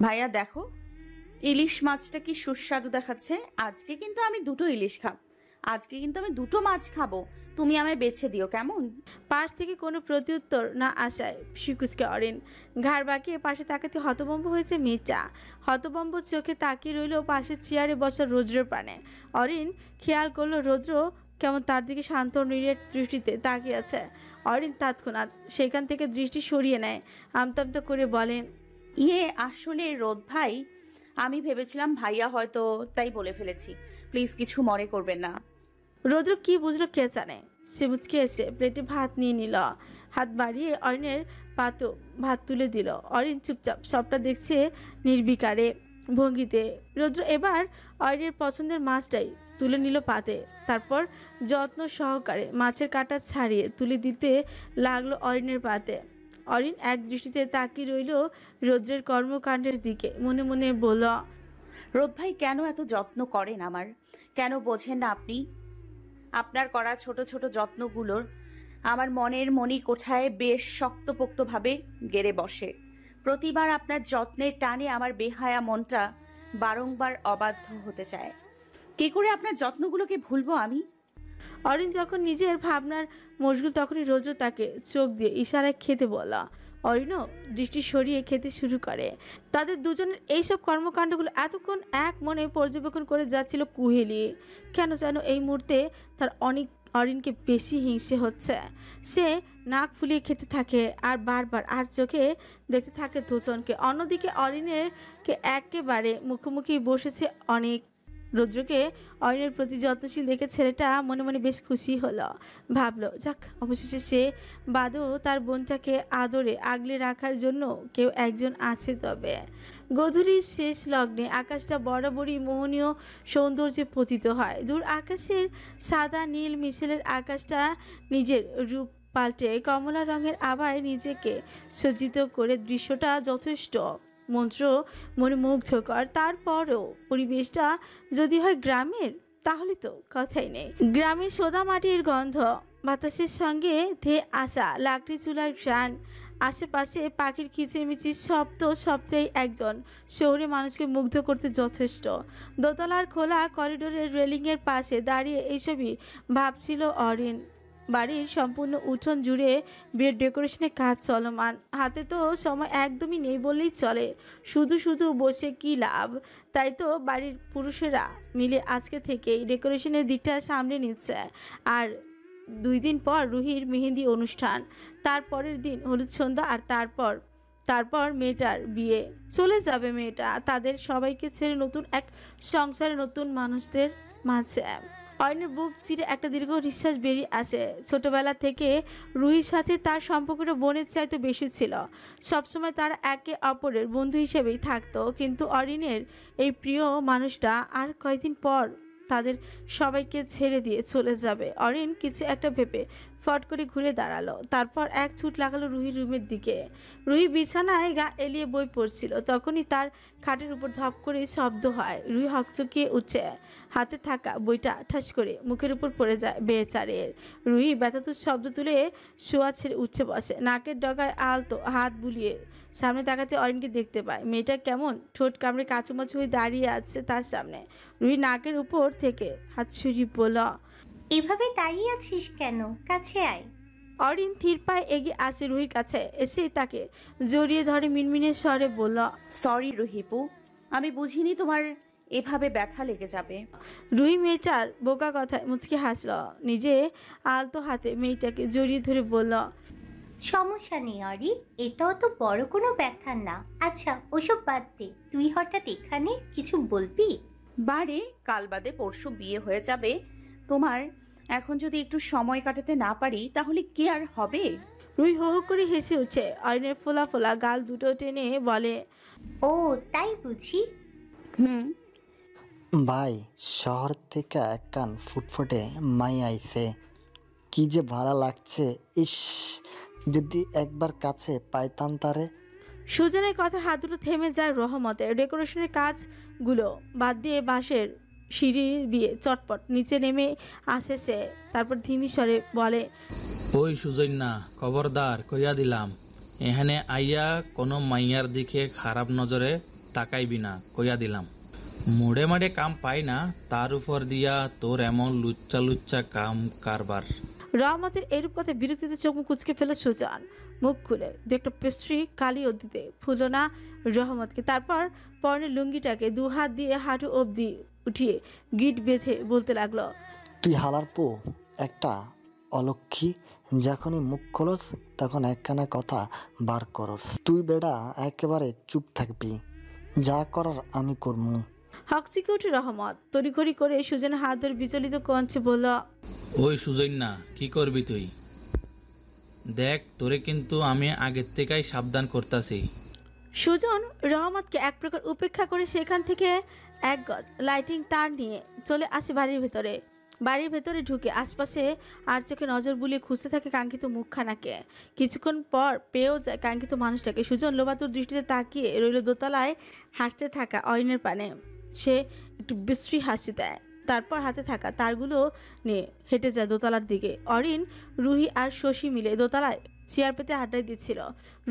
ভাইয়া দেখো, ইলিশ মাছটা কি সুস্বাদু দেখাচ্ছে। আজকে কিন্তু আমি দুটো মাছ খাবো। তুমি আমায় বেছে দিও, কেমন? পাশ থেকে কোনো প্রত্যুত্তর না আসায় শিকুচকে অরিন ঘাড় বাঁকিয়ে পাশে তাকাতে হতভম্ব হয়েছে মেয়েটা। হতভম্ব চোখে তাকিয়ে রইল পাশের চেয়ারে বসা রৌদ্রের পানে। অরিন খেয়াল করলো রৌদ্র কেমন তার দিকে শান্ত নিরেট দৃষ্টিতে তাকিয়ে আছে। অরিন তৎক্ষণাৎ সেখান থেকে দৃষ্টি সরিয়ে নেয়, আমতামতা করে বলেন, আসলে রোদ ভাই, আমি ভেবেছিলাম ভাইয়া হয়তো, তাই বলে ফেলেছি। প্লিজ কিছু মনে করবেন না। রৌদ্র কি বুঝলো কে জানে। সে মুচকে এসে প্লেটে ভাত নিয়ে নিল, হাত বাড়িয়ে অরিনের পাতো ভাত তুলে দিল। অরিন চুপচাপ সবটা দেখছে নির্বিকারে ভঙ্গিতে। রৌদ্র এবার অরিনের পছন্দের মাছটাই তুলে নিল পাতে, তারপর যত্ন সহকারে মাছের কাঁটা ছাড়িয়ে তুলে দিতে লাগলো অরিনের পাতে। অরিন এক দৃষ্টিতে তাকিয়ে রইল রৌদ্রের কর্মকাণ্ডের দিকে, মনে মনে বলল, রোদ ভাই কেন এত যত্ন করেন আমার? কেন বোঝেন না আপনি? আপনার করা ছোট ছোট যত্নগুলোর আমার মনের মণিকোঠায় বেশ শক্তপোক্তভাবে গেড়ে বসে। প্রতিবার আপনার যত্নের টানে আমার বেহায়া মনটা বারংবার অবাধ্য হতে চায়। কি করে আপনার যত্নগুলোকে ভুলবো আমি? অরিন যখন নিজের ভাবনার মশগুল তখনই রৌদ্র তাকে চোখ দিয়ে ইশারায় খেতে বলা। অরিনও দৃষ্টি সরিয়ে খেতে শুরু করে। তাদের দুজনের এইসব কর্মকাণ্ডগুলো এতক্ষণ এক মনে পর্যবেক্ষণ করে যাচ্ছিল কুহেলি। কেন যেন এই মুহূর্তে তার অরিনকে বেশি হিংসে হচ্ছে। সে নাক ফুলিয়ে খেতে থাকে আর বারবার আর চোখে দেখতে থাকে দুজনকে। অন্যদিকে অরিনের একেবারে মুখোমুখি বসেছে অনেক। রৌদ্রকে অরিনের প্রতি যত্নশীল দেখে ছেলেটা মনে মনে বেশ খুশি হলো। ভাবলো, যাক, অবশেষে সে বাদেও তার বোনটাকে আদরে আগলে রাখার জন্য কেউ একজন আছে। তবে গধূলির শেষ লগ্নে আকাশটা বরাবরই মোহনীয় সৌন্দর্যে পতিত হয়। দূর আকাশের সাদা নীল মিশেলের আকাশটা নিজের রূপ পাল্টে কমলা রঙের আভায় নিজেকে সজ্জিত করে দৃশ্যটা যথেষ্ট মনোমুগ্ধকর। তারপরও পরিবেশটা যদি হয় গ্রামের, তাহলে তো কথাই নেই। গ্রামের সোদা মাটির গন্ধ, বাতাসের সঙ্গে ধেয়ে আসা লাকড়ি চুলার ঘ্রাণ, আশেপাশে পাখির কিচিরমিচির শব্দ সবটাই একজন শহুরে মানুষকে মুগ্ধ করতে যথেষ্ট। দোতলার খোলা করিডোরের রেলিংয়ের পাশে দাঁড়িয়ে এইসবই ভাবছিল অরিন। বাড়ির সম্পূর্ণ উঠোন জুড়ে বিয়ের ডেকোরেশনের কাজ চলমান। হাতে তো সময় একদমই নেই বললেই চলে। শুধু শুধু বসে কি লাভ? তাই তো বাড়ির পুরুষেরা মিলে আজকে থেকেই ডেকোরেশনের দিকটা সামলে নিচ্ছে। আর 2 দিন পর রুহির মেহেন্দি অনুষ্ঠান, তারপরের দিন হলুদ সন্ধ্যা, আর তারপর মেয়েটার বিয়ে। চলে যাবে মেয়েটা তাদের সবাইকে ছেড়ে নতুন এক সংসারে, নতুন মানুষদের মাঝে। অয়নের বুক চিরে একটা দীর্ঘ নিঃশ্বাস বেরিয়ে আসে। ছোটবেলা থেকে রুহির সাথে তার সম্পর্কটা বোনের চাইতে বেশি ছিল। সবসময় তারা একে অপরের বন্ধু হিসেবেই থাকতো। কিন্তু অরিনের এই প্রিয় মানুষটা আর কয়েকদিন পর তাদের সবাইকে ছেড়ে দিয়ে চলে যাবে। অরিন কিছু একটা ভেবে ফট করে ঘুরে দাঁড়ালো, তারপর এক ছুট লাগালো রুহির রুমের দিকে। রুহি বিছানায় গা এলিয়ে বই পড়ছিল। তখনই তার খাটের উপর ধপ করে শব্দ হয়। রুহি হকচকিয়ে উঠছে, হাতে থাকা বইটা ঠাস করে মুখের উপর পড়ে যায় বেচারের। রুহি ব্যথাতুর শব্দ তুলে শোয়া ছেড়ে উঠে বসে, নাকের ডগায় আলতো হাত বুলিয়ে সামনে তাকাতে অরিনকে দেখতে পায়। মেয়েটা কেমন ঠোঁট কামড়ে কাচুমাচু হয়ে দাঁড়িয়ে আছে তার সামনে। রুহি নাকের উপর থেকে হাত সরিয়ে বলল, এভাবে দাঁড়িয়ে আছিস কেন? কাছে আয়। অরিন ধীর পায়ে এগিয়ে আসে রুহির কাছে, এসে তাকে জড়িয়ে ধরে মিনমিনে স্বরে বলল, সরি রুহিপু, আমি বুঝিনি তোমার এভাবে ব্যথা লেগে যাবে। রুহি মেয়েটার বোকা কথায় মুচকি হাসল, নিজে আলতো হাতে মেয়েটাকে জড়িয়ে ধরে বলল, সমস্যা নেই অরি, এটাও তো বড় কোনো ব্যথা না। আচ্ছা ওসব বাদ দে, তুই হঠাৎ এখানে, কিছু বলবি? বারে, কাল বাদে পরশু বিয়ে হয়ে যাবে তোমার। এখন যদি একটু সময় কাটাতে না পারি তাহলে কি আর হবে? রুহি হো হো করে হেসে উঠে অরিনের ফোলা ফোলা গাল দুটো টেনে বলে, ও তাই বুঝি? হুম। ভাই, শহর থেকে এক কান ফুটফুটে মাই আইছে, কি যে ভালো লাগছে। ইস, যদি একবার কাছে পাইতাম তারে। সুজনের কথা হাত দুটো থেমে যায় রহমতের। ডেকোরেশনের কাজগুলো বাদ দিয়ে বাঁশের সিঁড়ি দিয়ে চটপট নিচে নেমে আসে সে। তারপর ধিমি স্বরে বলে, ওই সুজৈন না, খবরদার কইয়া দিলাম, এখানে আইয়া কোনো মাইয়ার দিকে খারাপ নজরে তাকাইবি না, কইয়া দিলাম। মুড়ে মাড়ে কাম পাই না, তার উপর দিয়া তোর এমন লুচ্চা লুচ্চা কাম কারবার। রহমতের এরূপ কথা বিরক্তিতে চোখ মুখ কুচকে ফেলে সুজন। মুখ খুলে দু একটা পেস্ট্রি কালিও দিতে ফুল না রহমতকে। তারপর পরনের লুঙ্গিটাকে দু হাত দিয়ে হাঁটু অবধি উঠিয়ে গিট বেঁধে বলতে লাগলো, তুই হালার পো একটা অলক্ষী, যখনই মুখ খোলস তখন একখানা কথা বার করস। তুই বেড়া একেবারে চুপ থাকবি, যা করার আমি করমু। হকচিকে উঠে রহমত তড়িঘড়ি করে সুজনের হাত ধরে বিচলিত কঞ্চে বলল, ওই সুজৈন না, কি করবি তুই? দেখ, তোরে কিন্তু আমি আগের থেকেই সাবধান করতাছি। সুজন রহমতকে এক প্রকার উপেক্ষা করে সেখান থেকে এক গজ লাইটিং তার নিয়ে চলে আসে বাড়ির ভেতরে। বাড়ির ভেতরে ঢুকে আশপাশে আর চোখে নজর বুলিয়ে খুঁজতে থাকে কাঙ্ক্ষিত মুখখানাকে। কিছুক্ষণ পর পেয়েও যায় কাঙ্ক্ষিত মানুষটাকে। সুজন লোবাতুর দৃষ্টিতে তাকিয়ে রইল দোতলায় হাঁটতে থাকা অরিনের পানে। সে একটু বিশ্রী হাসি দেয়, তারপর হাতে থাকা তারগুলো নিয়ে হেঁটে যায় দোতলার দিকে। অরিন, রুহি আর শশী মিলে দোতলায় চেয়ার পেতে আড্ডায় দিচ্ছিল।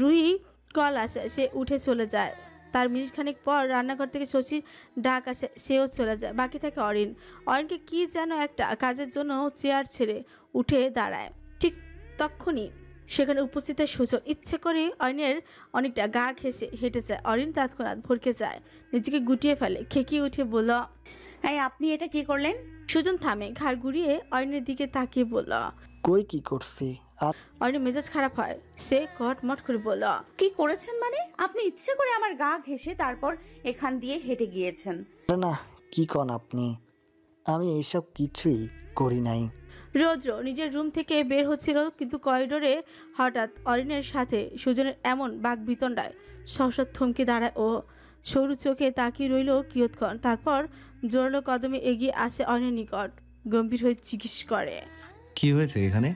রুহি কল আসে, সে উঠে চলে যায়। তার মিনিট খানিক পর রান্নাঘর থেকে শশীর ডাক আসে, সেও চলে যায়। বাকি থাকে অরিন। অরিনকে কি যেন একটা কাজের জন্য চেয়ার ছেড়ে উঠে দাঁড়ায়। ঠিক তখনই সেখানে উপস্থিত হয় সুজন। ইচ্ছে করে অরিনের অনেকটা গা ঘেঁষে হেঁটে যায়। অরিন তৎক্ষণাৎ ভরকে যায়, নিজেকে গুটিয়ে ফেলে, খেকিয়ে উঠে বলল, এই আপনি এটা কি করলেন? সুজন থামে, ঘাড় ঘুরিয়ে অরিনের দিকে তাকিয়ে বলল। কই কি করছি? আর অরিনের মেজাজ খারাপ হয়, সে কটমট করে বলল, কি করেছেন মানে? আপনি ইচ্ছে করে আমার গা ঘেঁষে তারপর এখান দিয়ে হেঁটে গিয়েছেন? না, কি কন আপনি? আমি এইসব কিছুই করি নাই। রৌদ্র নিজের রুম থেকে বের হচ্ছিল, কিন্তু করিডোরে হঠাৎ অরিনের সাথে সুজনের এমন বাকবিতণ্ডায় সহসা থমকে দাঁড়ায় ও সরু চোখে তাকিয়ে রইল কিয়ৎক্ষণ। তারপর জোরালো কদমে এগিয়ে আসে অরিনের নিকট, গম্ভীর হয়ে জিজ্ঞেস করে, কি হয়েছে এখানে?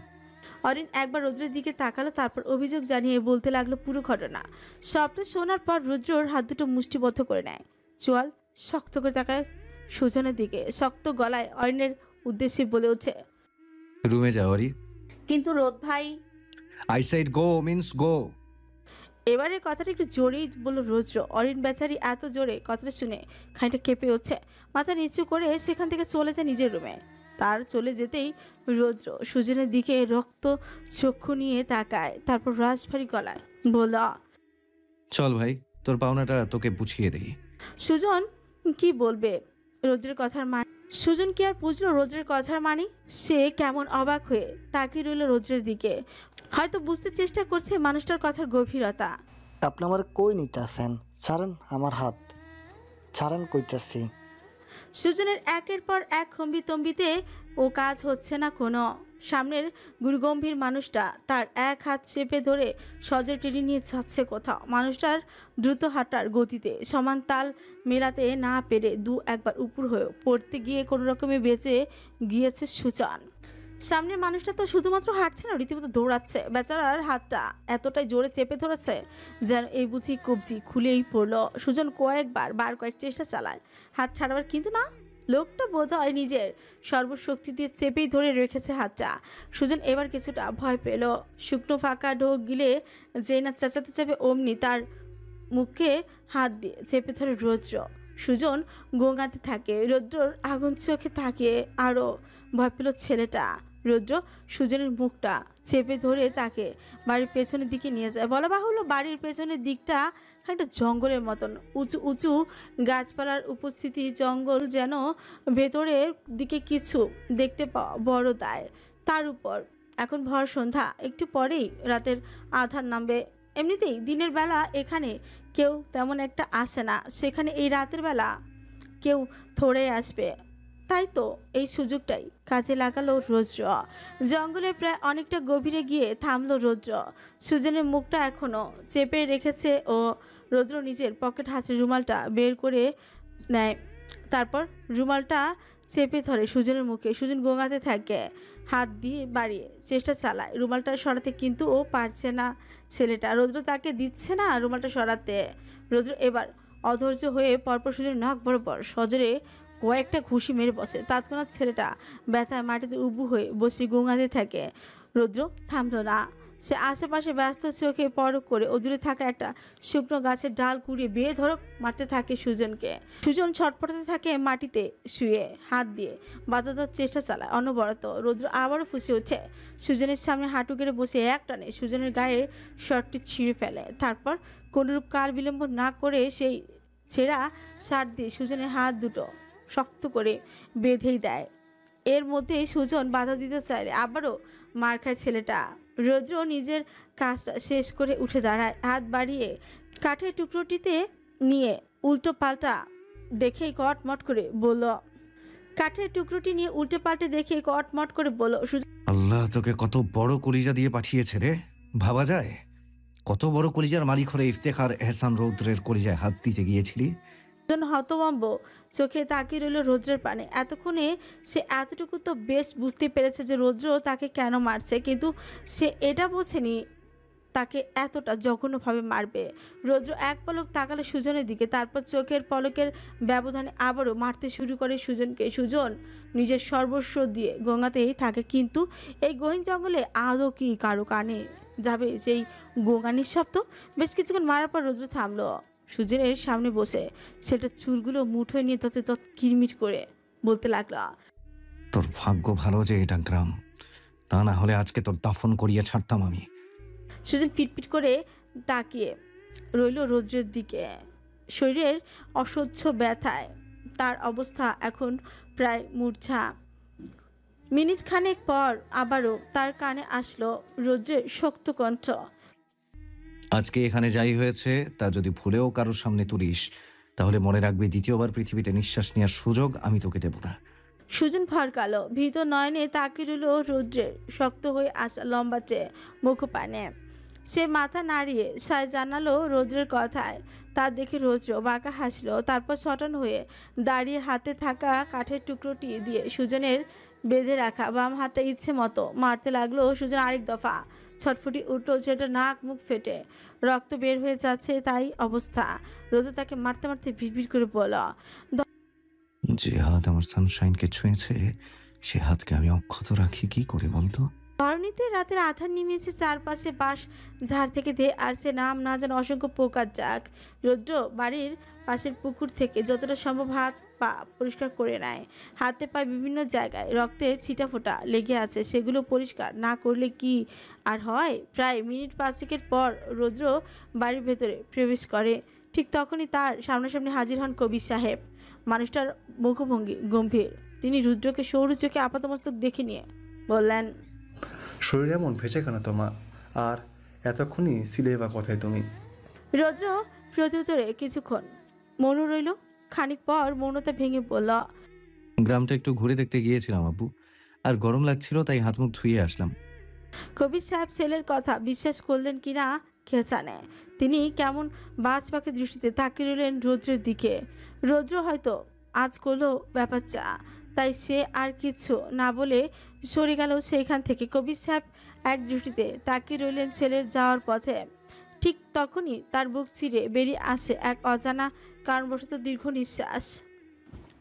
অরিন একবার রৌদ্রের দিকে তাকালো, তারপর অভিযোগ জানিয়ে বলতে লাগলো পুরো ঘটনা। সবটা শোনার পর রৌদ্রর হাত দুটো মুষ্টিবদ্ধ করে নেয়, চোয়াল শক্ত করে তাকায় সুজনের দিকে, শক্ত গলায় অরিনের উদ্দেশ্যে বলে ওঠে, রুমে যাও অরি। কিন্তু রোদ ভাই। আই সাইড গো মিন্স গো। এবারে কথাটা একটু জোরেই বলল রৌদ্র। অরিন বেচারি এত জোরে কথাটা শুনে খানিকটা কেঁপে উঠছে, মাথা নিচু করে সেখান থেকে চলে যায় নিজের রুমে। তার চলে যেতেই রৌদ্র সুজনের দিকে রক্ত চক্ষু নিয়ে তাকায়, তারপর রাশভারী গলায় বলল, চল ভাই, তোর পাওনাটা তোকে বুঝিয়ে দেই। সুজন কি বলবে রৌদ্রের কথার মানে? সুজন কি আর বুঝলো রৌদ্রের কথার মানে? সে কেমন অবাক হয়ে তাকিয়ে রইল রৌদ্রের দিকে, হয়তো বুঝতে চেষ্টা করছে মানুষটার কথার গভীরতা। আপনি আমার কই নিতে আসেন? ছাড়েন আমার হাত, ছাড়েন কইতাছি। সুজনের একের পর এক হম্বিতম্বিতে ও কাজ হচ্ছে না কোনো। সামনের গুরুগম্ভীর মানুষটা তার এক হাত চেপে ধরে সজে টেনে নিয়ে যাচ্ছে কোথাও। মানুষটার দ্রুত হাঁটার গতিতে সমান তাল মেলাতে না পেরে দু একবার উপর হয়ে পড়তে গিয়ে কোনো রকমে বেঁচে গিয়েছে সুজন। সামনের মানুষটা তো শুধুমাত্র হাঁটছে না, রীতিমতো দৌড়াচ্ছে। বেচারার হাতটা এতটাই জোরে চেপে ধরেছে যেন এই বুঝি কবজি খুলেই পড়লো। সুজন কয়েক চেষ্টা চালায় হাত ছাড়াবার, কিন্তু না, লোকটা বোধ হয় নিজের সর্বশক্তি দিয়ে চেপেই ধরে রেখেছে হাতটা। সুজন এবার কিছুটা ভয় পেল। শুকনো ফাঁকা ঢোক গিলে যে না চেঁচাতে যাবে অমনি তার মুখে হাত দিয়ে চেপে ধরে রৌদ্র। সুজন গোঙাতে থাকে, রৌদ্রর আগুন চোখে তাকিয়ে আরও ভয় পেল ছেলেটা। রৌদ্র সুজনের মুখটা চেপে ধরে তাকে বাড়ির পেছনের দিকে নিয়ে যায়। বলা বাহুল্য, বাড়ির পেছনের দিকটা একটা জঙ্গলের মতন, উঁচু উঁচু গাছপালার উপস্থিতি। জঙ্গল যেন ভেতরের দিকে কিছু দেখতে পাওয়া বড় দায়। তার উপর এখন ভর সন্ধ্যা, একটু পরেই রাতের আধার নামবে। এমনিতেই দিনের বেলা এখানে কেউ তেমন একটা আসে না, সেখানে এই রাতের বেলা কেউ থোড়ে আসবে। তাই তো এই সুযোগটাই কাজে লাগালো রৌদ্র। জঙ্গলে প্রায় অনেকটা গভীরে গিয়ে থামলো রৌদ্র। সুজনের মুখটা এখনো চেপে রেখেছে ও রৌদ্র নিজের পকেট হাতে রুমালটা বের করে নেয়, তারপর রুমালটা চেপে ধরে সুজনের মুখে। সুজন গোঙাতে থাকে, হাত দিয়ে বাড়িয়ে চেষ্টা চালায় রুমালটা সরাতে, কিন্তু ও পারছে না ছেলেটা। রৌদ্র তাকে দিচ্ছে না রুমালটা সরাতে। রৌদ্র এবার অধৈর্য হয়ে পরপর সুজনের নাক বরাবর সজোরে কয়েকটা ঘুষি মেরে বসে। তৎক্ষণাৎ ছেলেটা ব্যথায় মাটিতে উবু হয়ে বসে গোঙাতে থাকে। রৌদ্র থামলো না, সে আশেপাশে ব্যস্ত চোখে পরক করে দূরে থাকা একটা শুকনো গাছের ডাল কুড়িয়ে বেধড়ক মারতে থাকে সুজনকে। সুজন ছটফটাতে থাকে মাটিতে শুয়ে, হাত দিয়ে বাধা দেওয়ার চেষ্টা চালায় অনবরত। রৌদ্র আবারও ফুঁসে ওঠে, সুজনের সামনে হাঁটু গেড়ে বসে এক টানে সুজনের গায়ের শার্টটি ছিঁড়ে ফেলে। তারপর কোনরূপ কাল বিলম্ব না করে সেই ছেঁড়া শার্ট দিয়ে সুজনের হাত দুটো শক্ত করে বেঁধেই দেয়। এর মধ্যে সুজন বাধা দিতে চাইলে আবারও মার খায় ছেলেটা। রৌদ্র নিজের কাজটা শেষ করে উঠে দাঁড়ায়, হাত বাড়িয়ে কাঠের টুকরোটিতে নিয়ে উল্টো পাল্টা দেখেই কটমট করে বলল কাঠের টুকরোটি নিয়ে উল্টো পাল্টে দেখে কটমট করে বলল আল্লাহ তোকে কত বড় কলিজা দিয়ে পাঠিয়েছে রে, ভাবা যায়? কত বড় কলিজার মালিক হলে ইফতেখার এহসান রৌদ্রের কলিজায় হাত দিতে গিয়েছিলি? সুজন হতভম্ব চোখে তাকিয়ে রইল রৌদ্রের পানে। এতক্ষণে সে এতটুকু তো বেশ বুঝতে পেরেছে যে রৌদ্র তাকে কেন মারছে, কিন্তু সে এটা বোঝেনি তাকে এতটা জঘন্যভাবে মারবে। রৌদ্র এক পলক তাকালে সুজনের দিকে, তারপর চোখের পলকের ব্যবধানে আবারও মারতে শুরু করে সুজনকে। সুজন নিজের সর্বস্ব দিয়ে গোঙাতেই থাকে, কিন্তু এই গহীন জঙ্গলে আদৌ কি কারো কানে যাবে সেই গোঙানির শব্দ? বেশ কিছুক্ষণ মারার পর রৌদ্র থামলো, সুজনের সামনে বসে ছেলেটার চুলগুলো মুঠোয় নিয়ে তত কিরমির করে বলতে লাগলো তোর ভাগ্য ভালো যে এটা গ্রাম, তা না হলে আজকে তোর দাফন করিয়ে ছাড়তাম আমি। সুজন পিটপিট করে তাকিয়ে রইল রৌদ্রের দিকে। শরীরের অসহ্য ব্যথায় তার অবস্থা এখন প্রায় মূর্ছা। মিনিট খানেক পর আবারও তার কানে আসলো রৌদ্রের শক্ত কণ্ঠ, আজকে এখানে যাই হয়েছে তা যদি ভুলেও কারোর সামনে তুলিস তাহলে মনে রাখবি দ্বিতীয়বার পৃথিবীতে নিঃশ্বাস নেওয়ার সুযোগ আমি তোকে দেব না। সুজন ভরকালো, ভীত নয়নে তাকিয়ে রইল রৌদ্রের শক্ত হয়ে আসা লম্বা চেয়ে মুখপানে। সে মাথা নাড়িয়ে সায় জানালো রৌদ্রের কথায়। তা দেখে রৌদ্র বাঁকা হাসলো, তারপর সটান হয়ে দাঁড়িয়ে হাতে থাকা কাঠের টুকরোটি দিয়ে সুজনের বেঁধে রাখা বাম হাতটা ইচ্ছে মতো মারতে লাগলো। সুজন আরেক দফা ছটফটি উঠলো, যেটা নাক মুখ ফেটে রক্ত বের হয়ে যাচ্ছে তাই অবস্থা। রৌদ্র তাকে মারতে মারতে ভিড় করে বলল, যে হাত আমার সানশাইনকে ছুঁয়েছে সে হাতকে আমি অক্ষত রাখি কি করে বলতো? ধরণীতে রাতের আধার নেমেছে, চারপাশে বাঁশ ঝাড় থেকে ধেয়ে আসছে নাম না যেন অসংখ্য পোকার জাক। রৌদ্র বাড়ির পাশের পুকুর থেকে যতটা সম্ভব হাত পা পরিষ্কার করে নেয়। হাতে পায়ে বিভিন্ন জায়গায় রক্তের ছিটাফোঁটা লেগে আছে, সেগুলো পরিষ্কার না করলে কি আর হয়। প্রায় মিনিট 5 পর রৌদ্র বাড়ির ভেতরে প্রবেশ করে। ঠিক তখনই তার সামনাসামনি হাজির হন কবির সাহেব। মানুষটার মুখভঙ্গি গম্ভীর। তিনি রুদ্রকে সৌর চোখে আপাতমস্তক দেখে নিয়ে বললেন, শরীর এমন ভেসে কেন তোমার? আর এতক্ষণই ছিলে বা কথায় তুমি? রৌদ্র প্রত্যুত্তরে কিছুক্ষণ মৌন রইল। খানিক পর মৌনতা ভেঙে বলল, গ্রামটা একটু ঘুরে দেখতে গিয়েছিলাম আব্বু, আর গরম লাগছিল তাই হাত মুখ ধুয়ে আসলাম। কবির সাহেব ছেলের কথা বিশ্বাস করলেন কিনা কে জানে। তিনি কেমন বাজ পাখি দৃষ্টিতে তাকিয়ে রইলেন রৌদ্রের দিকে। রৌদ্র হয়তো আজ করলো ব্যাপারটা, তাই সে আর কিছু না বলে সরে গেল সেইখান থেকে। কবির সাহেব এক দৃষ্টিতে তাকিয়ে রইলেন ছেলের যাওয়ার পথে। ঠিক তখনই তার বুক চিরে বেরিয়ে আসে এক অজানা কারণবশত দীর্ঘ নিঃশ্বাস।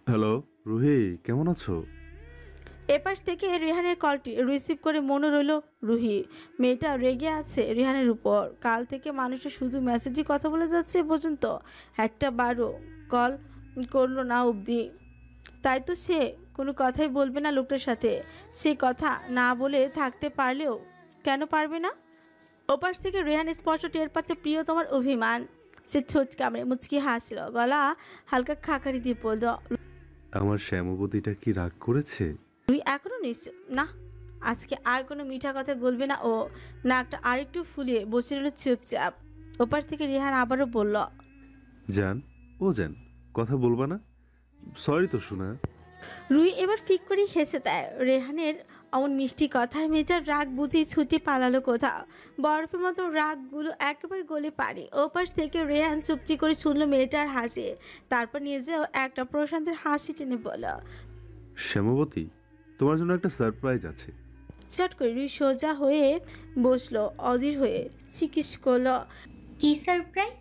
হ্যালো রুহি, কেমন আছো? এপাশ থেকে রেহানের কলটি রিসিভ করে মনে রইল রুহি। মেয়েটা রেগে আছে রেহানের উপর। কাল থেকে মানুষটা শুধু মেসেজে কথা বলে যাচ্ছে, পর্যন্ত একটা বারও কল করলো না অবধি। তাই তো সে কোনো কথাই বলবে না লোকটার সাথে। সে কথা না বলে থাকতে পারলেও কেন পারবে না? ওপাশ থেকে রেহান স্পষ্ট টের পাচ্ছে প্রিয়তমার অভিমান। সে ছোট কামড়ে মুচকি হাসল, গলা হালকা খাকারি দিয়ে বলল, আমার শ্যামবতীটা কি রাগ করেছে? তুই এখনো নিশ্চয় না আজকে আর কোনো মিঠা কথা বলবে না ও। নাকটা আরেকটু ফুলিয়ে বসে রইল চুপচাপ। ওপাশ থেকে রেহান আবারও বলল, জান জান কথা বলবা না? সরি তো শোনা। রুই এবার ফিক করে হেসে দেয় রেহানের অমন মিষ্টি কথায়। মেয়েটার রাগ বুঝেই ছুটে পালালো কোথাও। বরফের মতো রাগগুলো একেবারে গলে পারে। ওপাশ থেকে রেহান চুপচি করে শুনলো মেয়েটার হাসি, তারপর নিজেও একটা প্রশান্তের হাসি টেনে বলল, শ্যামবতী, তোমার জন্য একটা সারপ্রাইজ আছে। চট করে রুই সোজা হয়ে বসলো, অধীর হয়ে চিকিৎস করলো, কি সারপ্রাইজ?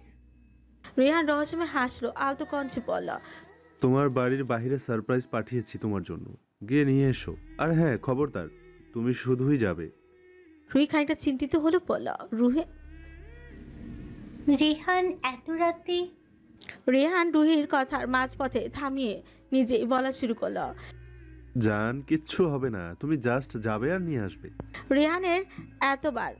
রেহান রহস্যময় হাসলো, আলতো কঞ্চে বলল, তোমার বাড়ির বাইরে সারপ্রাইজ পাঠিয়েছি তোমার জন্য, গিয়ে নিয়ে এসো। আর হ্যাঁ খবরদার, তুমি শুধুই যাবে। রুহি খানিকটা চিন্তিত হলো, বলল, রেহান এত রাতে? রেহান রুহির কথার মাঝপথে থামিয়ে নিজেই বলা শুরু করলো। জান, কিচ্ছু হবে না, তুমি জাস্ট যাবে আর নিয়ে আসবে। রেহানের এতবার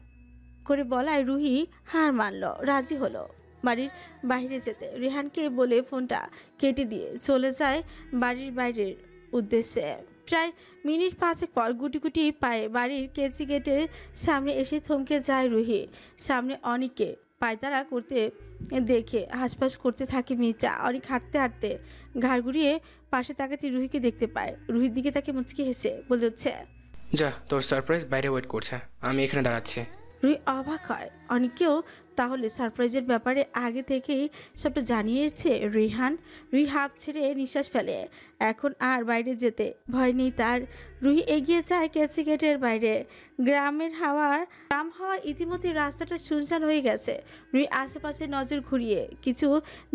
করে বলায় রুহি হার মানল, রাজি হলো বাড়ির বাইরে যেতে। রেহানকে বলে ফোনটা কেটে দিয়ে চলে যায় বাড়ির বাইরের উদ্দেশ্যে। প্রায় মিনিট 5 পর গুটি গুটি পায়ে বাড়ির কেচি গেটের সামনে এসে থমকে যায় রুহি। সামনে অনেককে পায়তারা করতে দেখে হাসপাস করতে থাকে মির্জা। অনেক হাঁটতে হাঁটতে ঘাড় ঘুরিয়ে পাশে তাকাতে রুহিকে দেখতে পায়। রুহির দিকে তাকে মুচকি হেসে বলে হচ্ছে, যা, তোর সারপ্রাইজ বাইরে ওয়েট করছে, আমি এখানে দাঁড়াচ্ছি। রুহি অবাক হয়, অনেকেও তাহলে সারপ্রাইজের ব্যাপারে আগে থেকেই সবটা জানিয়েছে রেহান। রুহি হাঁপ ছেড়ে নিঃশ্বাস ফেলে, এখন আর বাইরে যেতে ভয় নেই তার। রুহি এগিয়ে যায় কেসি গেটের বাইরে। গ্রাম হাওয়া ইতিমধ্যে রাস্তাটা শুনশান হয়ে গেছে। রুহি আশেপাশে নজর ঘুরিয়ে কিছু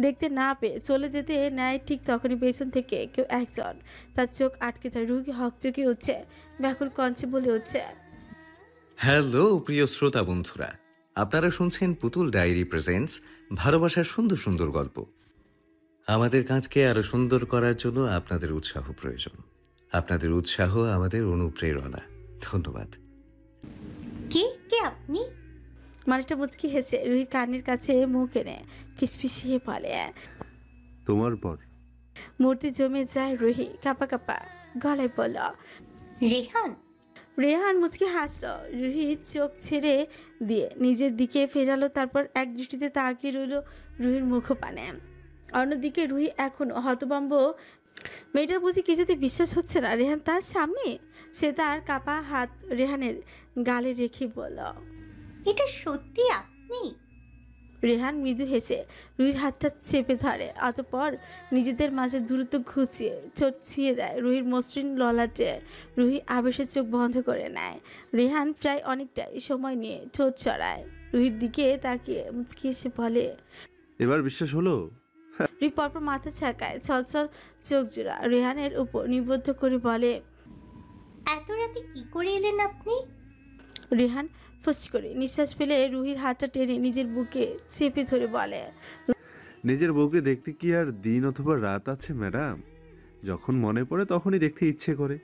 দেখতে না পেয়ে চলে যেতে নেয়, ঠিক তখনই পেছন থেকে কেউ একজন তার চোখ আটকে যায়। রুহি হকচকে উঠছে, ব্যাকুল কঞ্চে বলে উঠছে, হ্যালো প্রিয় শ্রোতা বন্ধুরা, আপনারা শুনছেন পুতুল ডায়েরি প্রেজেন্টস ভালোবাসার সুন্দর সুন্দর গল্প। আমাদের কাজকে আরো সুন্দর করার জন্য আপনাদের উৎসাহ প্রয়োজন। আপনাদের উৎসাহ আমাদের অনুপ্রেরণা। ধন্যবাদ। কে কে আপনি? মানুষটা মুচকি হেসে রুহির কানের কাছে মুখ এনে ফিসফিসিয়ে বলে। তোমার পর মূর্তি জমে যায় রুহি কাপা কাপা গলায় বলল, রেহান? রেহান মুচকি হাসলো। রুহি চোখ ছেড়ে দিয়ে নিজের দিকে ফেরালো, তারপর এক দৃষ্টিতে তাকিয়ে রইল রুহির মুখপানে। অন্যদিকে রুহি এখনো হতভম্ব। মেয়েটার বুঝি কিছুতে বিশ্বাস হচ্ছে না রেহান তার সামনে। সে তার কাপা হাত রেহানের গালে রেখে বলল, এটা সত্যি আপনি? রেহান মৃদু হেসে রুহির হাতটা চেপে ধরে, অতঃপর নিজেদের মাঝে দ্রুত ঘুচিয়ে ঠোঁট ছুঁয়ে দেয় রুহির মসৃণ ললাটে। রুহি আবেশের চোখ বন্ধ করে নেয়। রেহান প্রায় অনেকটাই সময় নিয়ে ঠোঁট চড়ায়, রুহির দিকে তাকিয়ে মুচকি এসে বলে, এবার বিশ্বাস হলো? রুহি পরপর মাথা ছাকায়, ছলছল চোখ জোড়া রেহানের উপর নিবদ্ধ করে বলে, এত রাতে কি করে এলেন আপনি? রেহান ফুস করে নিঃশ্বাস ফেলে রুহির হাতটা টেনে নিজের বুকে চেপে ধরে বলে, নিজের বউকে দেখতে কি আর দিন অথবা রাত আছে ম্যাডাম? যখন মনে পড়ে তখনই দেখতে ইচ্ছে করে।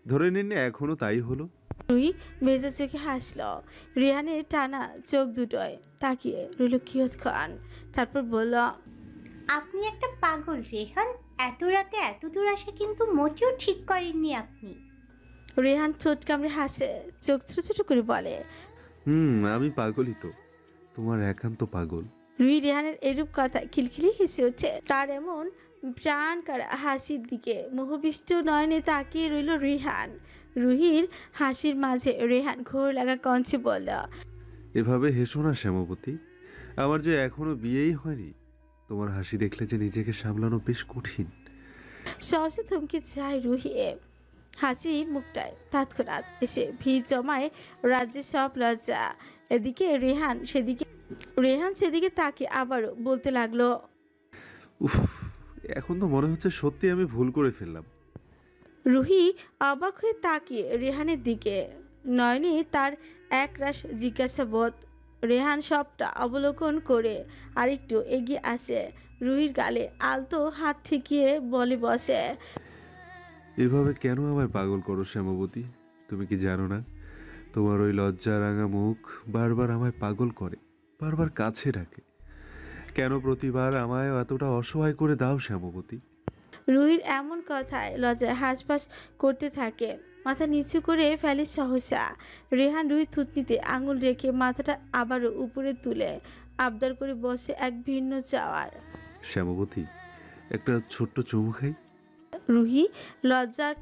ধরে নিন এখনো তাই হলো। রুহি ভেজা চোখে হাসল। রেহানের টানা চোখ দুটোয় তাকিয়ে রইল কিয়ৎক্ষণ, তারপর বলল, আপনি একটা পাগল রেহান। এত রাতে এত দূর আসা কিন্তু মোটেও ঠিক করেননি আপনি। রেহান ঠোঁট কামড়ে হাসে, চোখ ছোট ছোট করে বলে, আমি পাগলই তো, তোমার একান্ত পাগল। রুহি রেহানের এরূপ কথা খিলখিলি হেসে ওঠে। তার এমন প্রাণ কারা হাসির দিকে মোহবিষ্ট নয়নে তাকিয়ে রইল রেহান। রুহির হাসির মাঝে রেহান ঘোর লাগা কঞ্চে বলল, এভাবে হেসো না শ্যামবতী, আমার যে এখনো বিয়েই হয়নি। তোমার হাসি দেখলে যে নিজেকে সামলানো বেশ কঠিন। সহসে থমকে যায় রুহি। হাসি মুখটায় তৎক্ষণাৎ এসে ভিড় জমায় রাজ্যের সব লজ্জা। এদিকে রেহান সেদিকে তাকে আবারও বলতে লাগলো, উফ, এখন তো মনে হচ্ছে সত্যি আমি ভুল করে ফেললাম। রুহি অবাক হয়ে তাকিয়ে রেহানের দিকে, নয়নে তার একরাশ জিজ্ঞাসাবোধ। রেহান সবটা অবলোকন করে আরেকটু এগিয়ে আসে, রুহির গালে আলতো হাত ঠেকিয়ে বলে বসে, এভাবে কেন আমায় পাগল করো শ্যামবতী? তুমি কি জানো না, তোমার ওই লজ্জা রাঙা মুখ বারবার আমায় পাগল করে, বারবার কাছে ডাকে। কেন প্রতিবার আমায় এতটা অসহায় করে দাও শ্যামবতী? রুহির এমন কথায় লজ্জায় হাঁসফাঁস করতে থাকে, মাথা নিচু করে ফেলে সহসা। রেহান রুহির থুতনিতে আঙুল রেখে মাথাটা আবারও উপরে তুলে আবদার করে বসে এক ভিন্ন চাওয়ার। শ্যামবতী, একটা ছোট্ট চুমু খাই। রুহি লজ্জায়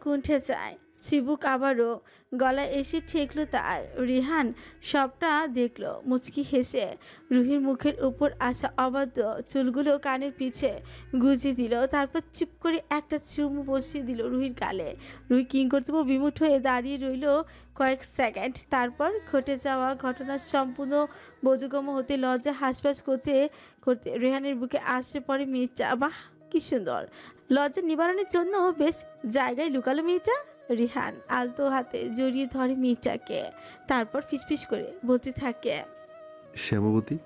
কুণ্ঠে যায়, চিবুক আবারও গলায় এসে ঠেকলো তার। রেহান সবটা দেখলো, মুচকি হেসে রুহির মুখের উপর আসা অবাধ্য চুলগুলো কানের পিছে গুজে দিল, তারপর চুপ করে একটা চুমু বসিয়ে দিল রুহির গালে। রুহি কিংকর্তব্য বিমুঠ হয়ে দাঁড়িয়ে রইল কয়েক সেকেন্ড, তারপর ঘটে যাওয়া ঘটনার সম্পূর্ণ বোধগম্য হতে লজ্জা হাসপাস করতে করতে রেহানের বুকে আশ্রে পড়ে মেয়েটা। বাহ, কি সুন্দর! লজ্জা নিবারণের জন্য বেশ জায়গায় লুকালো মেয়েটা। রিহান আলতো হাতে জড়িয়ে ধরে মির্জাকে, তারপর ফিসফিস করে বলতে থাকে, শ্যামবতী,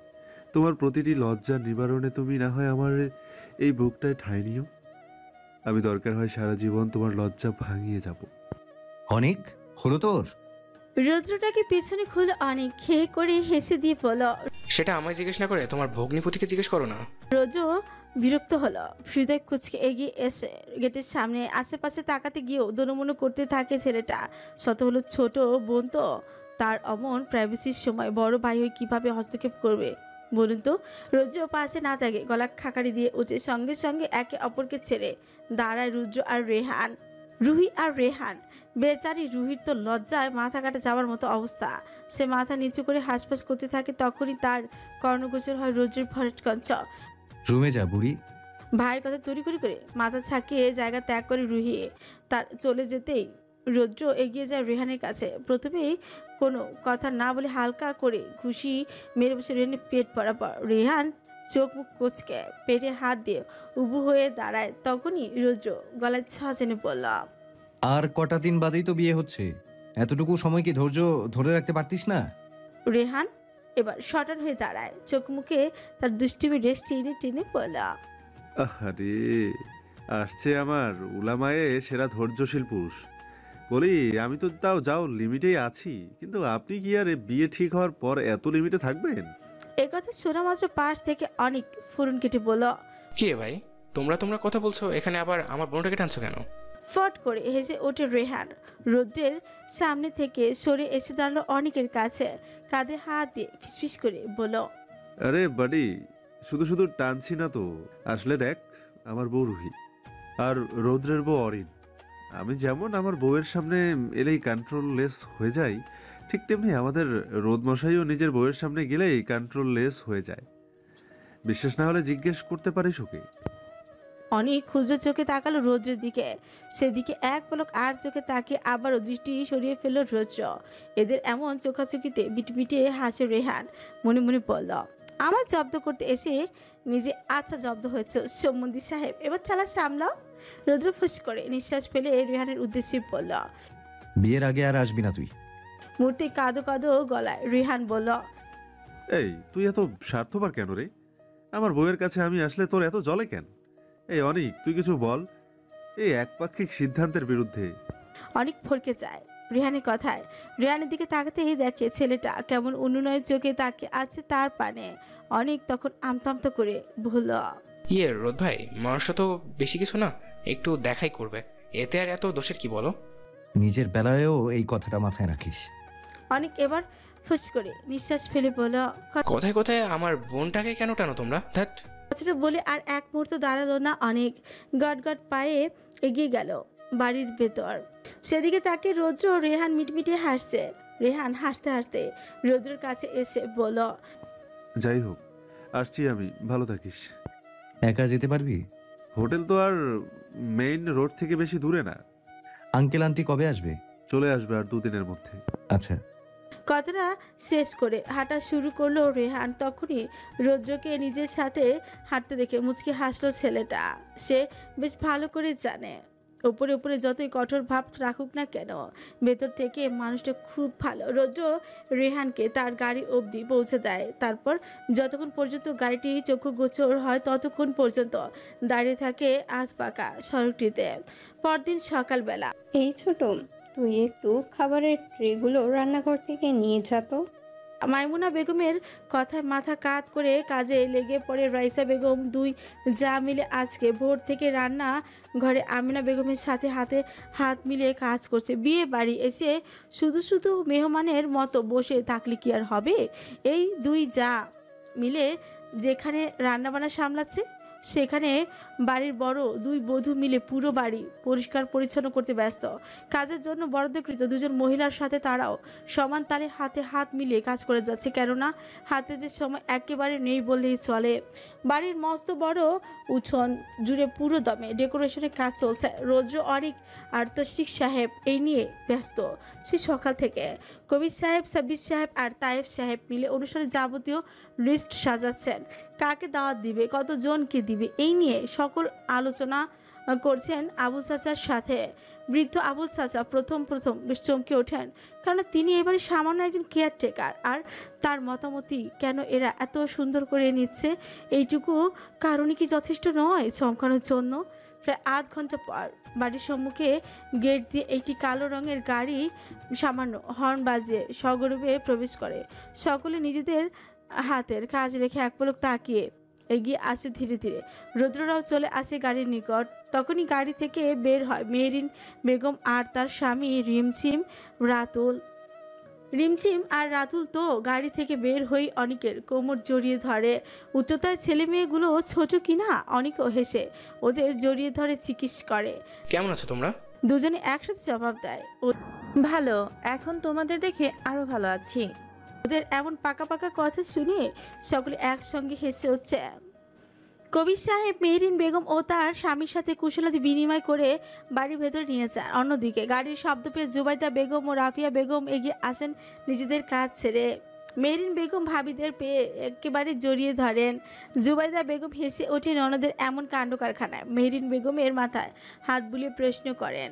তোমার প্রতিটি লজ্জা নিবারণে তুমি না হয় আমার এই বুকটায় ঠাঁই নিও। আমি দরকার হয় সারা জীবন তোমার লজ্জা ভাঙিয়ে যাব। অনেক হলো তোর? রৌদ্রটাকে পেছনে খুলে অনেক খেয়ে করে হেসে দিয়ে বলল। সেটা আমায় জিজ্ঞেস না করে তোমার ভগ্নিপতিকে জিজ্ঞেস করো না। রোজ বিরক্ত হলো, হৃদয় কুচকে এগিয়ে এসে গেটের সামনে আশেপাশে তাকাতে গিয়েও দোনমনো করতে থাকে ছেলেটা। শত হলো ছোট বোন তো, তার অমন প্রাইভেসির সময় বড় ভাই হয়ে কীভাবে হস্তক্ষেপ করবে বলুন তো। রুদ্র পাশে না থাকে, গলা খাকারি দিয়ে উঠে সঙ্গে সঙ্গে একে অপরকে ছেড়ে দাঁড়ায় রুদ্র আর রেহান, রুহি আর রেহান। বেচারি রুহির তো লজ্জায় মাথা কাটা যাওয়ার মতো অবস্থা। সে মাথা নিচু করে হাঁসফাঁস করতে থাকে, তখনই তার কর্ণগোচর হয় রুদ্রের ভরাট কঞ্চ। রুমে যা বুড়ি। ভাইয়ের কথা তড়ি করে মাথা ছাকিয়ে জায়গা ত্যাগ করে রুহি তার চলে যেতেই রৌদ্র এগিয়ে যায় রেহানের কাছে। প্রথমেই কোনো কথা না বলে হালকা করে ঘুষি মেরে বসে রেহানের পেট বরাবর। রেহান চোখ মুখ কোচকে পেটে হাত দিয়ে উবু হয়ে দাঁড়ায়। তখনই রৌদ্র গলায় ছ চেনে পড়ল, আর কটা দিন বাদেই তো বিয়ে হচ্ছে, এতটুকু সময় কি ধৈর্য ধরে রাখতে পারতিস না? রেহান এবার শটান হয়ে দাঁড়ায়, চোখ মুখে তার দুষ্টিমি রেশ টেনে টেনে পড়ল। আরে আসছে আমার উলামায়ে সেরা ধৈর্যশীল পুরুষ। বলি, আমি তো তাও যাও লিমিটেই আছি, কিন্তু আপনি কি আর বিয়ে ঠিক হওয়ার পর এত লিমিটে থাকবেন? এ কথা শোনা মাত্র পাশ থেকে অনেক ফুরন কেটে বলল, কি রে ভাই, তোমরা কথা বলছো, এখানে আবার আমার বোনটাকে টানছো কেন? ফট করে হেসে ওঠে রেহান। রৌদ্রের সামনে থেকে সরে এসে দাঁড়ালো অনেকের কাছে, কাঁধে হাত দিয়ে ফিসফিস করে বলল, আরে বাডি, শুধু শুধু টানছি না তো। আসলে দেখ, আমার বউ রুহি আর রৌদ্রের বউ অরিন। আমি যেমন আমার বউয়ের সামনে এলেই কন্ট্রোললেস হয়ে যাই, ঠিক তেমনি আমাদের রোদমশাইও নিজের বউয়ের সামনে গেলেই কন্ট্রোললেস হয়ে যায়। বিশ্বাস না হলে জিজ্ঞেস করতে পারিস ওকে। অনেক ক্ষুদ্র চোখে তাকালো রৌদ্রের দিকে, সেদিকে এক পলক আর চোখে তাকিয়ে আবারও দৃষ্টি সরিয়ে ফেলল রৌদ্র। এদের এমন চোখাচোখিতে বিটবিটিয়ে হাসে রেহান, মনে মনে বলল, আমার জব্দ করতে এসে নিজে আচ্ছা জব্দ হয়েছে সম্বন্ধী সাহেব, এবার চালা সামলাও। রৌদ্র ফুস করে নিঃশ্বাস ফেলে রেহানের উদ্দেশ্যে বলল, বিয়ের আগে আর আসবি না তুই। মূর্তি কাঁদো কাঁদো গলায় রেহান বলল, এই তুই এত স্বার্থপর কেন রে? আমার বউয়ের কাছে আমি আসলে তোর এত জ্বলে কেন? এই অনিক, তুই কিছু বল এই একপাক্ষিক সিদ্ধান্তের বিরুদ্ধে। অনেক ফরকে যায় রেহানের কথায়। রেহানের দিকে তাকাতেই দেখে ছেলেটা কেমন অনুনয়ের চোখে তাকে আছে তার পানে। অনেক তখন আমতামতা করে বলল, রোদ ভাই, মানুষটা তো বেশি কিছু না, একটু দেখাই করবে, এতে আর এত দোষের কি বলো? নিজের বেলায়ও এই কথাটা মাথায় রাখিস। অনেক এবার ফুস করে নিঃশ্বাস ফেলে বলল, কথায় কথায় আমার বোনটাকে কেন টানো তোমরা? ধ্যাট। কথাটা বলে আর এক মুহূর্ত দাঁড়ালো না। অনেক গট পায়ে এগিয়ে গেল বাড়ির ভেতর। সেদিকে তাকে রৌদ্র ও রেহান মিটমিটে হাসছে। রেহান হাসতে হাসতে রৌদ্রের কাছে এসে বলল, যাই হোক, আসছি আমি, ভালো থাকিস। একা যেতে পারবি? হোটেল তো আর মেইন রোড থেকে বেশি দূরে না। আঙ্কেল আন্টি কবে আসবে? চলে আসবে আর 2 দিনের মধ্যে। আচ্ছা। কথাটা শেষ করে হাঁটা শুরু করলো রেহান। তখনই রৌদ্রকে নিজের সাথে হাঁটতে দেখে মুচকি হাসলো ছেলেটা। সে বেশ ভালো করে জানে, উপরে উপরে যতই কঠোর ভাব রাখুক না কেন, ভেতর থেকে মানুষটা খুব ভালো। রৌদ্র রেহানকে তার গাড়ি অবধি পৌঁছে দেয়, তারপর যতক্ষণ পর্যন্ত গাড়িটি চক্ষু গোচর হয় ততক্ষণ পর্যন্ত দাঁড়িয়ে থাকে আজপাকা সড়কটিতে। পরদিন সকালবেলা, এই ছোট, তুই একটু খাবারের ট্রেগুলো রান্নাঘর থেকে নিয়ে যা তো। মাইমুনা বেগমের কথায় মাথা কাত করে কাজে লেগে পড়ে রাইসা বেগম। দুই যা মিলে আজকে ভোর থেকে রান্না ঘরে আমিনা বেগমের সাথে হাতে হাত মিলিয়ে কাজ করছে। বিয়ে বাড়ি এসে শুধু শুধু মেহমানের মতো বসে থাকলে কি আর হবে? এই দুই যা মিলে যেখানে রান্নাবান্না সামলাচ্ছে, সেখানে বাড়ির বড় দুই বধূ মিলে পুরো বাড়ি পরিষ্কার পরিচ্ছন্ন করতে ব্যস্ত। কাজের জন্য বরাদ্দকৃত 2জন মহিলার সাথে তারাও সমান তালে হাতে হাত মিলিয়ে কাজ করে যাচ্ছে, কেননা হাতে যে সময় একেবারে নেই বললেই চলে। বাড়ির মস্ত বড় উঠোন জুড়ে পুরো দমে ডেকোরেশনের কাজ চলছে। রৌদ্র, অরিক আর তশরিক সাহেব এই নিয়ে ব্যস্ত সে সকাল থেকে। কবির সাহেব, সাব্বির সাহেব আর তায়েফ সাহেব মিলে অনুষ্ঠানে যাবতীয় লিস্ট সাজাচ্ছেন। কাকে দাওয়াত দিবে, কতজনকে দিবে, এই নিয়ে সকল আলোচনা করছেন আবুল চাচার সাথে। বৃদ্ধ আবুল চাচা প্রথম বেশ চমকে ওঠেন, কারণ তিনি এবারে সামান্য একজন কেয়ারটেকার, আর তার মতামতই কেন এরা এত সুন্দর করে নিচ্ছে এইটুকু কারণে কি যথেষ্ট নয় চমকানোর জন্য? প্রায় আধ ঘন্টা পর বাড়ির সম্মুখে গেট দিয়ে একটি কালো রঙের গাড়ি সামান্য হর্ন বাজিয়ে সগর্বে প্রবেশ করে। সকলে নিজেদের হাতের কাজ রেখে এক পলক তাকিয়ে এগিয়ে আসে ধীরে ধীরে। রুদ্ররাও চলে আসে গাড়ির নিকট। তখনই গাড়ি থেকে বের হয় মেহরিন বেগম আর তার স্বামী রিমঝিম আর রাতুল তো গাড়ি থেকে বের হয়ে অনিকের কোমর জড়িয়ে ধরে। উচ্চতায় ছেলে মেয়েগুলো ছোট কিনা অনিকও হেসে ওদের জড়িয়ে ধরে চিকিৎস করে। কেমন আছো তোমরা? দুজনে একসাথে জবাব দেয়। ভালো, এখন তোমাদের দেখে আরো ভালো আছি। ওদের এমন পাকা কথা শুনে সকলে একসঙ্গে হেসে হচ্ছে। কবির সাহেব মেহরিন বেগম ও তার স্বামীর সাথে কুশলাদি বিনিময় করে বাড়ির ভেতরে নিয়ে যান। অন্যদিকে গাড়ির শব্দ পেয়ে জুবাইদা বেগম ও রাফিয়া বেগম এগিয়ে আসেন নিজেদের কাজ ছেড়ে। মেহরিন বেগম ভাবিদের পেয়ে একেবারে জড়িয়ে ধরেন। জুবাইদা বেগম হেসে ওঠেন ননদের এমন কাণ্ড কারখানায়। মেহরিন বেগমের মাথায় হাত বুলিয়ে প্রশ্ন করেন,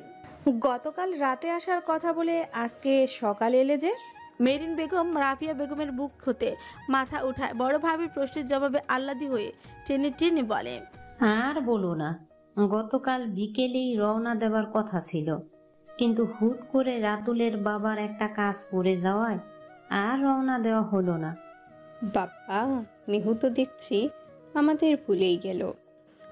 গতকাল রাতে আসার কথা বলে আজকে সকালে এলে যে? মেহরিন বেগম রাফিয়া বেগমের বুক হতে মাথা উঠায় বড় ভাবির প্রশ্নের জবাবে আহ্লাদি হয়ে টেনে বলে, আর বলো না, গতকাল বিকেলেই রওনা দেওয়ার কথা ছিল, কিন্তু হুট করে রাতুলের বাবার একটা কাজ পড়ে যাওয়ায় আর রওনা দেওয়া হলো না। বাবা, মেহু তো দেখছি আমাদের ভুলেই গেল।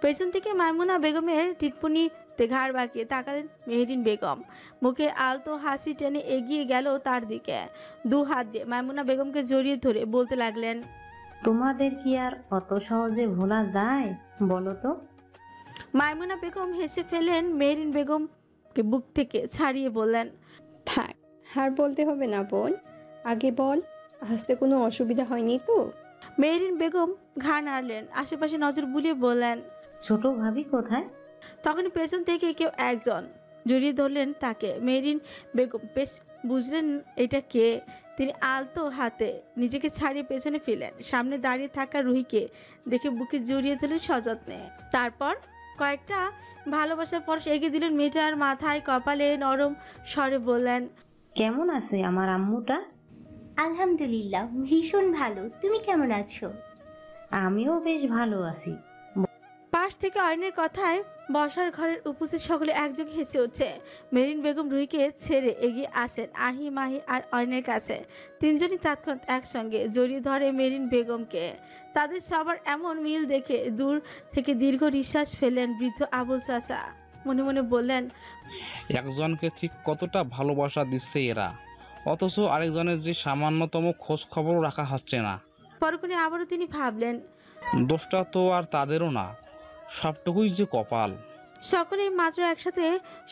পেছন থেকে মাইমুনা বেগমের টিটপুনিতে ঘাড় বাঁকিয়ে তাকালেন মেহরিন বেগম। মুখে আলতো হাসি টেনে এগিয়ে গেল তার দিকে। দু হাত দিয়ে মাইমুনা বেগমকে জড়িয়ে ধরে বলতে লাগলেন, তোমাদের কি আর অত সহজে ভোলা যায় বলো তো? মাইমুনা বেগম হেসে ফেলেন মেহরিন বেগমকে বুক থেকে ছাড়িয়ে বললেন, থাক, হার বলতে হবে না বোন, আগে বল, হাসতে কোনো অসুবিধা হয়নি তো? মেহরিন বেগম ঘাড় নাড়লেন, আশেপাশে নজর বুলিয়ে বললেন, ছোট ভাবি কোথায়? তখনই পেছন থেকে কেউ একজন জড়িয়ে ধরলেন তাকে। মেহরিন বেগম বেশ বুঝলেন এটা কে। তিনি আলতো হাতে নিজেকে ছাড়িয়ে পেছনে ফেলেন। সামনে দাঁড়িয়ে থাকা রুহিকে দেখে বুকে জড়িয়ে ধরলেন সযত্নে। তারপর কয়েকটা ভালোবাসার পরশ এগিয়ে দিলেন মেয়েটার মাথায়, কপালে নরম স্বরে বললেন, কেমন আছে আমার আম্মুটা? আলহামদুলিল্লাহ, ভীষণ ভালো। তুমি কেমন আছো? আমিও বেশ ভালো আছি। পাশ থেকে অয়নের কথায় বসার ঘরের উপস্থিত সকলে একযোগে হেসে উঠছে। মেহরিন বেগম রুহিকে ছেড়ে এগিয়ে আসেন আহি, মাহি আর অয়নের কাছে। তিনজনই তৎক্ষণাৎ একসঙ্গে জড়িয়ে ধরে মেহরিন বেগমকে। তাদের সবার এমন মিল দেখে দূর থেকে দীর্ঘ নিঃশ্বাস ফেললেন বৃদ্ধ আবুল চাচা। মনে মনে বললেন, একজনকে ঠিক কতটা ভালোবাসা দিচ্ছে এরা, অথচ আরেকজনের যে সামান্যতম খোঁজ খবর রাখা হচ্ছে না। পরক্ষণে আবারও তিনি ভাবলেন, দোষটা তো আর তাদেরও না, সবটুকুই যে কপাল। সকলেই মাত্র একসাথে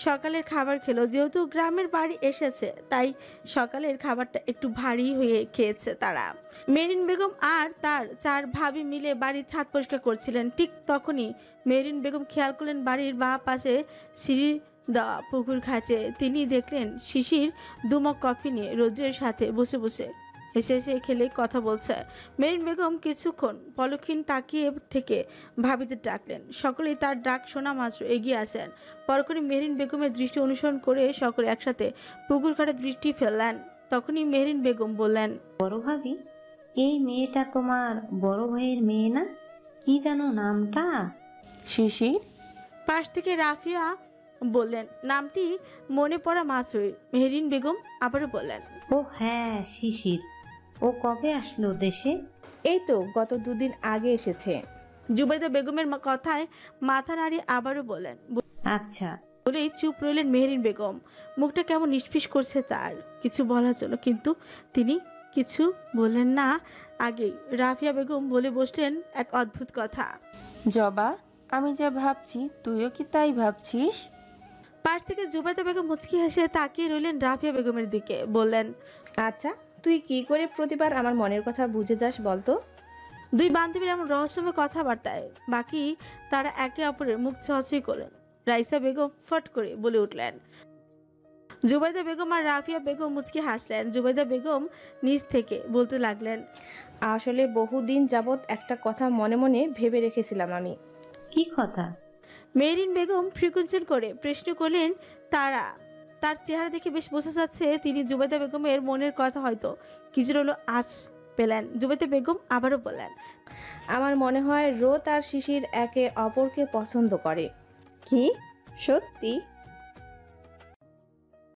সকালের খাবার খেলো। যেহেতু গ্রামের বাড়ি এসেছে তাই সকালের খাবারটা একটু ভারী হয়ে খেয়েছে তারা। মেরিন বেগম আর তার চার ভাবি মিলে বাড়ির ছাদ পরিষ্কার করছিলেন। ঠিক তখনই মেরিন বেগম খেয়াল করলেন বাড়ির বাঁ পাশে সিঁড়ি দেওয়া পুকুর ঘাটে তিনি দেখলেন শিশির দুমক কফি নিয়ে রৌদ্রের সাথে বসে বসে হেসে খেলে কথা বলছে। মেরিন বেগম কিছুক্ষণ পলক্ষীন তাকিয়ে থেকে ভাবিতে ডাকলেন। সকলেই তার ডাক শোনা মাত্র এগিয়ে আসেন। পরক্ষণে মেরিন বেগমের দৃষ্টি অনুসরণ করে সকলে একসাথে পুকুর ঘাটে দৃষ্টি ফেললেন। তখনই মেরিন বেগম বললেন, বড় ভাবি, এই মেয়েটা তোমার বড় ভাইয়ের মেয়ে না? কি জানো নামটা? শিশির। পাশ থেকে রাফিয়া বললেন। নামটি মনে পড়া মাত্রই মেরিন বেগম আবারও বললেন, ও হ্যাঁ, শিশির। ও কবে আসলো দেশে? এই তো গত 2 দিন আগে এসেছে। জুবাইদা বেগমের কথায় মাথা নাড়িয়ে আবারও বলেন। আচ্ছা বলেই চুপ রইলেন মেহরিন বেগম। মুখটা কেমন নিষ্পিস করছে তার কিছু বলার জন্য, কিন্তু তিনি কিছু বললেন না। আগেই রাফিয়া বেগম বলে বসলেন এক অদ্ভুত কথা, জবা, আমি যা ভাবছি তুইও কি তাই ভাবছিস? পাশ থেকে জুবাইদা বেগম মুচকি হেসে তাকিয়ে রইলেন রাফিয়া বেগমের দিকে। বললেন, আচ্ছা, তুই কি করে প্রতিবার আমার মনের কথা বুঝে যাস বলতো? দুই বান্ধবীর এমন রহস্যময় কথাবার্তায় বাকি তারা একে অপরের মুখ ছুঁই করলেন। রাইসা বেগম ফট করে বলে উঠলেন। জুবাইদা বেগম আর রাফিয়া বেগম মুচকি হাসলেন। জুবাইদা বেগম নিজ থেকে বলতে লাগলেন, আসলে বহুদিন যাবৎ একটা কথা মনে মনে ভেবে রেখেছিলাম আমি। কি কথা? মেরিন বেগম ফ্রিকুঞ্চন করে প্রশ্ন করলেন তারা। তার চেহারা দেখে বেশ বোঝা যাচ্ছে তিনি জুবেদা বেগমের মনের কথা হয়তো কিছুর হলো আজ পেলেন। জুবেদা বেগম আবারও বললেন, আমার মনে হয় রোদ আর শিশির একে অপরকে পছন্দ করে। কি সত্যি?